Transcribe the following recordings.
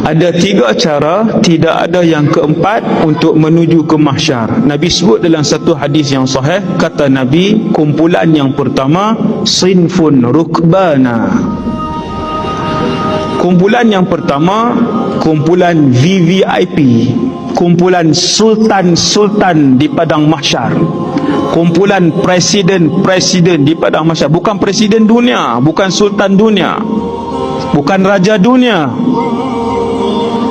Ada 3 cara, tidak ada yang keempat untuk menuju ke mahsyar. Nabi sebut dalam satu hadis yang sahih, kata Nabi, kumpulan yang pertama sinfun rukbana. Kumpulan yang pertama, kumpulan VVIP, kumpulan sultan-sultan di padang mahsyar, kumpulan presiden-presiden di padang mahsyar. Bukan presiden dunia, bukan sultan dunia, bukan raja dunia.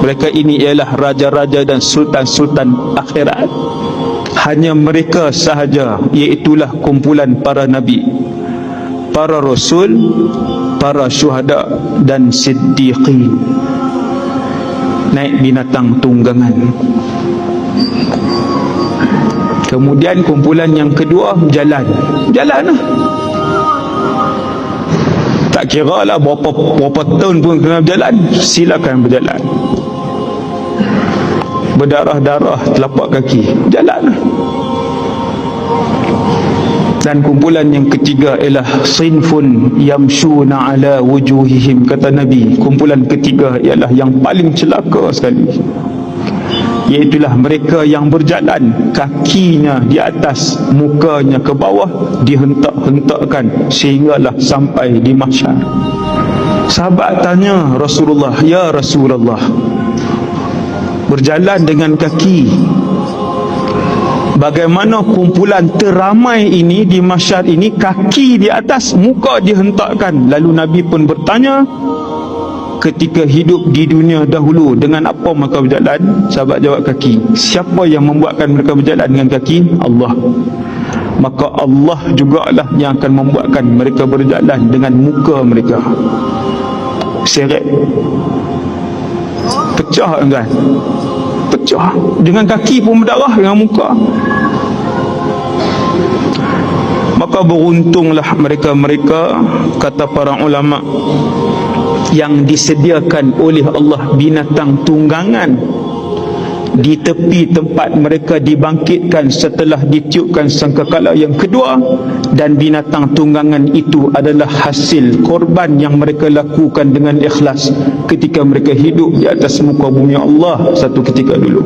Mereka ini ialah raja-raja dan sultan-sultan akhirat. Hanya mereka sahaja, iaitulah kumpulan para nabi, para rasul, para syuhada dan siddiqin. Naik binatang tunggangan. Kemudian kumpulan yang kedua, jalan lah. Tak kira lah berapa tahun pun kena berjalan, silakan berjalan. Berdarah-darah telapak kaki, jalan. Dan kumpulan yang ketiga ialah sinfun yamshuna ala wujuhihim, kata Nabi. Kumpulan ketiga ialah yang paling celaka sekali, iaitulah mereka yang berjalan kakinya di atas, mukanya ke bawah, dihentak-hentakkan sehinggalah sampai di mahsyar. Sahabat tanya Rasulullah, ya Rasulullah, berjalan dengan kaki, bagaimana kumpulan teramai ini di mahsyar ini kaki di atas, muka dihentakkan? Lalu Nabi pun bertanya, ketika hidup di dunia dahulu dengan apa mereka berjalan? Sahabat jawab, kaki. Siapa yang membuatkan mereka berjalan dengan kaki? Allah. Maka Allah jugalah yang akan membuatkan mereka berjalan dengan muka mereka. Seret, pecah kan? Pecah. Dengan kaki pun berdarah, dengan muka. Maka beruntunglah mereka-mereka, kata para ulama, yang disediakan oleh Allah binatang tunggangan di tepi tempat mereka dibangkitkan setelah ditiupkan sangkakala yang kedua. Dan binatang tunggangan itu adalah hasil korban yang mereka lakukan dengan ikhlas ketika mereka hidup di atas muka bumi Allah satu ketika dulu.